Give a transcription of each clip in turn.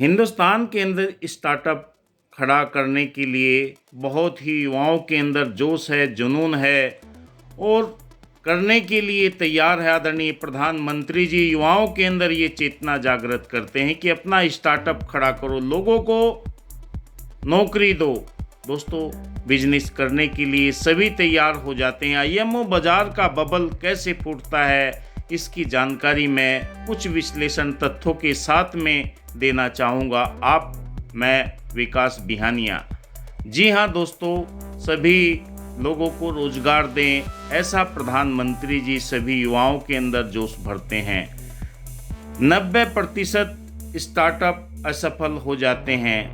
हिंदुस्तान के अंदर स्टार्टअप खड़ा करने के लिए बहुत ही युवाओं के अंदर जोश है, जुनून है और करने के लिए तैयार है। आदरणीय प्रधानमंत्री जी युवाओं के अंदर ये चेतना जागृत करते हैं कि अपना स्टार्टअप खड़ा करो, लोगों को नौकरी दो। दोस्तों, बिजनेस करने के लिए सभी तैयार हो जाते हैं। आईएमओ बाजार का बबल कैसे फूटता है, इसकी जानकारी मैं कुछ विश्लेषण तथ्यों के साथ में देना चाहूँगा। मैं विकास बिहानिया। जी हाँ दोस्तों, सभी लोगों को रोजगार दें, ऐसा प्रधानमंत्री जी सभी युवाओं के अंदर जोश भरते हैं। 90% स्टार्टअप असफल हो जाते हैं।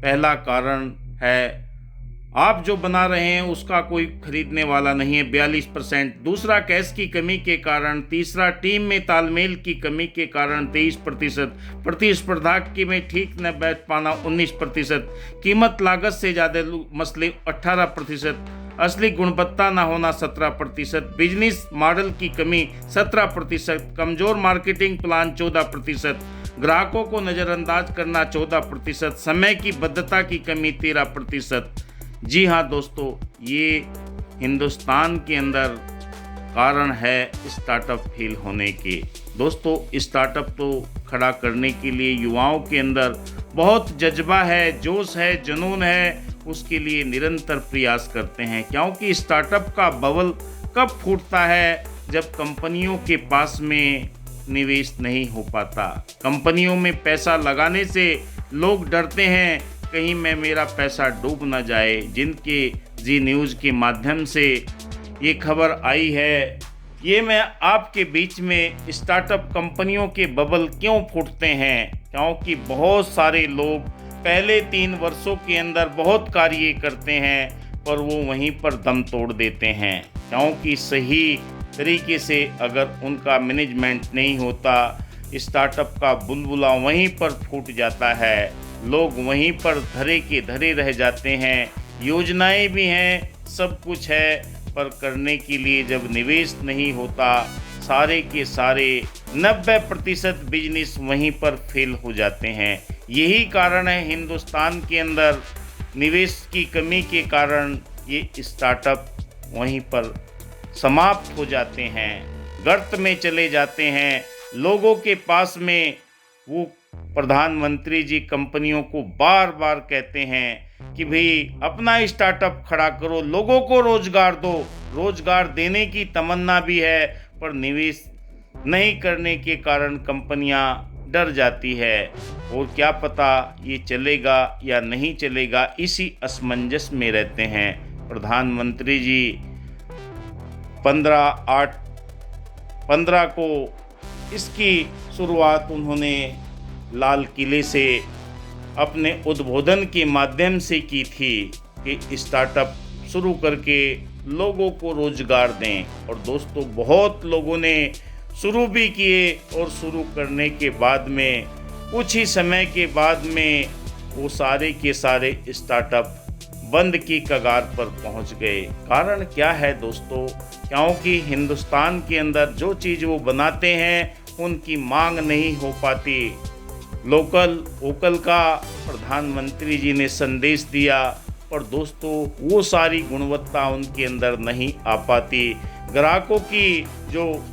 पहला कारण है आप जो बना रहे हैं उसका कोई खरीदने वाला नहीं है, 42%। दूसरा, कैश की कमी के कारण। तीसरा, टीम में तालमेल की कमी के कारण, 23%। प्रतिस्पर्धा की में ठीक न बैठ पाना, 19%। कीमत लागत से ज़्यादा मसले, 18%। असली गुणवत्ता न होना, 17%। बिजनेस मॉडल की कमी, 17%। कमज़ोर मार्केटिंग प्लान, 14%। ग्राहकों को नज़रअंदाज करना, 14%। समय की बद्धता की कमी, 13%। जी हाँ दोस्तों, ये हिंदुस्तान के अंदर कारण है स्टार्टअप फेल होने के। दोस्तों, स्टार्टअप तो खड़ा करने के लिए युवाओं के अंदर बहुत जज्बा है, जोश है, जुनून है, उसके लिए निरंतर प्रयास करते हैं। क्योंकि स्टार्टअप का बबल कब फूटता है, जब कंपनियों के पास में निवेश नहीं हो पाता। कंपनियों में पैसा लगाने से लोग डरते हैं कहीं मैं मेरा पैसा डूब न जाए। जिनके जी न्यूज़ के माध्यम से ये खबर आई है, ये मैं आपके बीच में स्टार्टअप कंपनियों के बबल क्यों फूटते हैं, क्योंकि बहुत सारे लोग पहले 3 वर्षों के अंदर बहुत कार्य करते हैं पर वो वहीं पर दम तोड़ देते हैं। क्योंकि सही तरीके से अगर उनका मैनेजमेंट नहीं होता, स्टार्टअप का बुलबुला वहीं पर फूट जाता है। लोग वहीं पर धरे के धरे रह जाते हैं। योजनाएं भी हैं, सब कुछ है, पर करने के लिए जब निवेश नहीं होता, सारे के सारे 90% बिजनेस वहीं पर फेल हो जाते हैं। यही कारण है हिंदुस्तान के अंदर निवेश की कमी के कारण ये स्टार्टअप वहीं पर समाप्त हो जाते हैं, गर्त में चले जाते हैं। लोगों के पास में वो प्रधानमंत्री जी कंपनियों को बार बार कहते हैं कि भाई अपना स्टार्टअप खड़ा करो, लोगों को रोजगार दो। रोजगार देने की तमन्ना भी है, पर निवेश नहीं करने के कारण कंपनियां डर जाती है और क्या पता ये चलेगा या नहीं चलेगा, इसी असमंजस में रहते हैं। प्रधानमंत्री जी 15/8/15 को इसकी शुरुआत उन्होंने लाल किले से अपने उद्बोधन के माध्यम से की थी कि स्टार्टअप शुरू करके लोगों को रोजगार दें। और दोस्तों, बहुत लोगों ने शुरू भी किए और शुरू करने के बाद में कुछ ही समय के बाद में वो सारे के सारे स्टार्टअप बंद की कगार पर पहुंच गए। कारण क्या है दोस्तों? क्योंकि हिंदुस्तान के अंदर जो चीज़ वो बनाते हैं उनकी मांग नहीं हो पाती। लोकल वोकल का प्रधानमंत्री जी ने संदेश दिया, पर दोस्तों वो सारी गुणवत्ता उनके अंदर नहीं आ पाती। ग्राहकों की जो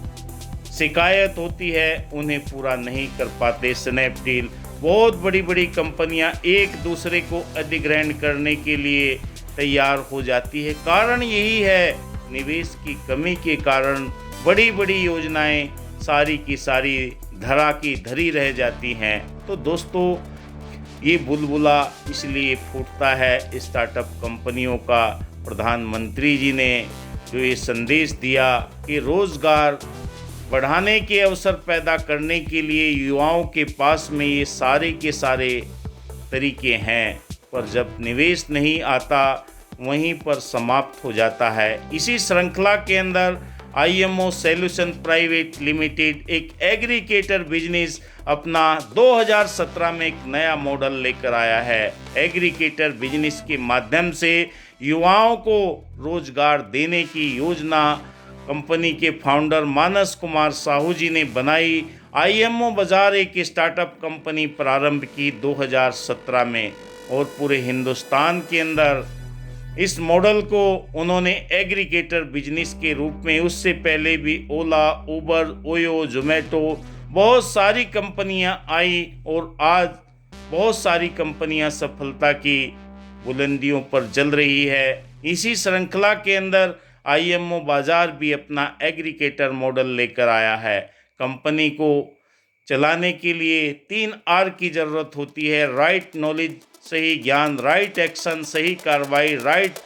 शिकायत होती है उन्हें पूरा नहीं कर पाते। स्नैपडील, बहुत बड़ी बड़ी कंपनियां एक दूसरे को अधिग्रहण करने के लिए तैयार हो जाती है। कारण यही है, निवेश की कमी के कारण बड़ी बड़ी योजनाएं सारी की सारी धरा की धरी रह जाती हैं। तो दोस्तों, ये बुलबुला इसलिए फूटता है स्टार्टअप कंपनियों का। प्रधानमंत्री जी ने जो ये संदेश दिया कि रोज़गार बढ़ाने के अवसर पैदा करने के लिए युवाओं के पास में ये सारे के सारे तरीके हैं, पर जब निवेश नहीं आता वहीं पर समाप्त हो जाता है। इसी श्रृंखला के अंदर आईएमओ सॉल्यूशन प्राइवेट लिमिटेड एक एग्रीगेटर बिजनेस अपना 2017 में एक नया मॉडल लेकर आया है। एग्रीगेटर बिजनेस के माध्यम से युवाओं को रोजगार देने की योजना कंपनी के फाउंडर मानस कुमार साहू जी ने बनाई आईएमओ बाज़ार एक स्टार्टअप कंपनी प्रारंभ की 2017 में और पूरे हिंदुस्तान के अंदर इस मॉडल को उन्होंने एग्रीगेटर बिजनेस के रूप में, उससे पहले भी ओला, उबर, ओयो, जोमेटो, बहुत सारी कंपनियां आई और आज बहुत सारी कंपनियां सफलता की बुलंदियों पर चल रही है। इसी श्रृंखला के अंदर आईएमओ बाज़ार भी अपना एग्रीगेटर मॉडल लेकर आया है। कंपनी को चलाने के लिए 3R की ज़रूरत होती है: राइट नॉलेज, सही ज्ञान; राइट एक्शन, सही कार्रवाई; राइट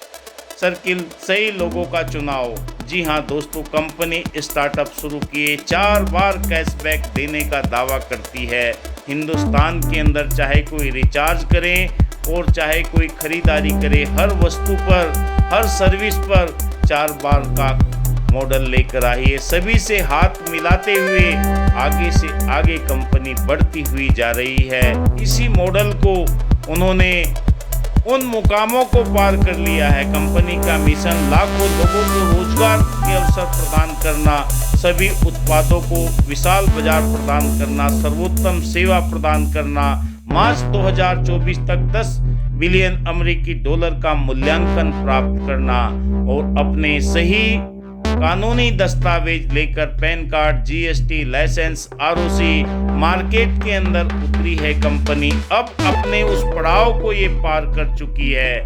सर्किल, सही लोगों का चुनाव। जी हाँ दोस्तों, कंपनी स्टार्टअप शुरू किए 4 बार कैशबैक देने का दावा करती है। हिंदुस्तान के अंदर चाहे कोई रिचार्ज करें और चाहे कोई खरीदारी करे, हर वस्तु पर, हर सर्विस पर 4 बार का मॉडल लेकर आई है। सभी से हाथ मिलाते हुए आगे से आगे कंपनी बढ़ती हुई जा रही है। इसी मॉडल को उन्होंने उन मुकामों को पार कर लिया है। कंपनी का मिशन लाखों लोगों को रोजगार के अवसर प्रदान करना, सभी उत्पादों को विशाल बाजार प्रदान करना, सर्वोत्तम सेवा प्रदान करना, मार्च 2024 तक 10 बिलियन अमेरिकी डॉलर का मूल्यांकन प्राप्त करना और अपने सही कानूनी दस्तावेज लेकर PAN card, GST, licence, ROC market के अंदर उतरी है कंपनी। अब अपने उस पड़ाव को ये पार कर चुकी है।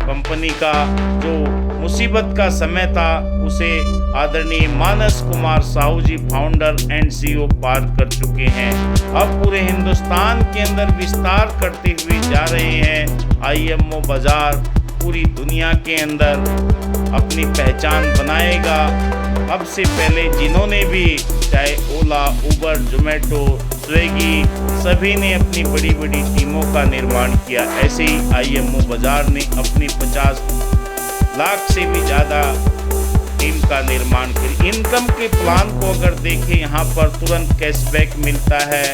कंपनी का जो मुसीबत का समय था उसे आदरणीय मानस कुमार साहू जी, फाउंडर एंड सीईओ, पार कर चुके हैं। अब पूरे हिंदुस्तान के अंदर विस्तार करते हुए जा रहे हैं। आईएमओ बाज़ार पूरी दुनिया के अंदर अपनी पहचान बनाएगा। अब से पहले जिन्होंने भी, चाहे ओला, उबर, जोमेटो, स्विगी, सभी ने अपनी बड़ी बड़ी टीमों का निर्माण किया, ऐसे ही आईएमओ बाज़ार ने अपनी 50 लाख से भी ज़्यादा टीम का निर्माण किया। इनकम के प्लान को अगर देखें, यहाँ पर तुरंत कैशबैक मिलता है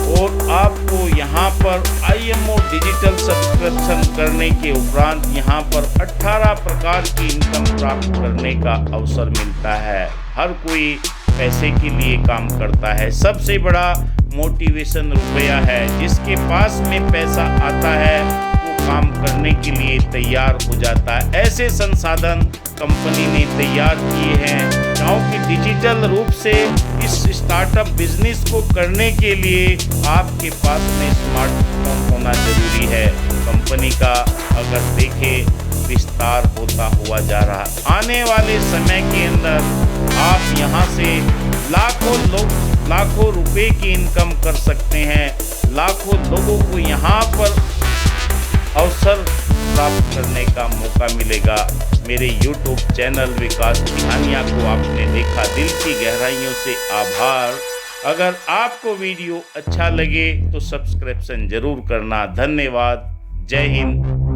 और आपको यहाँ पर आईएमओ डिजिटल सब्सक्रिप्शन करने के उपरांत यहाँ पर 18 प्रकार की इनकम प्राप्त करने का अवसर मिलता है। हर कोई पैसे के लिए काम करता है। सबसे बड़ा मोटिवेशन रुपया है। जिसके पास में पैसा आता है वो काम करने के लिए तैयार हो जाता है। ऐसे संसाधन कंपनी ने तैयार किए हैं, क्योंकि डिजिटल रूप से इस स्टार्टअप बिजनेस को करने के लिए आपके पास में स्मार्टफोन होना जरूरी है। कंपनी का अगर देखें विस्तार होता हुआ जा रहा, आने वाले समय के अंदर आप यहाँ से लाखों रुपए की इनकम कर सकते हैं। लाखों लोगों को यहाँ पर अवसर प्राप्त करने का मौका मिलेगा। मेरे YouTube चैनल विकास तिहानिया को आपने देखा, दिल की गहराइयों से आभार। अगर आपको वीडियो अच्छा लगे तो सब्सक्रिप्शन जरूर करना। धन्यवाद। जय हिंद।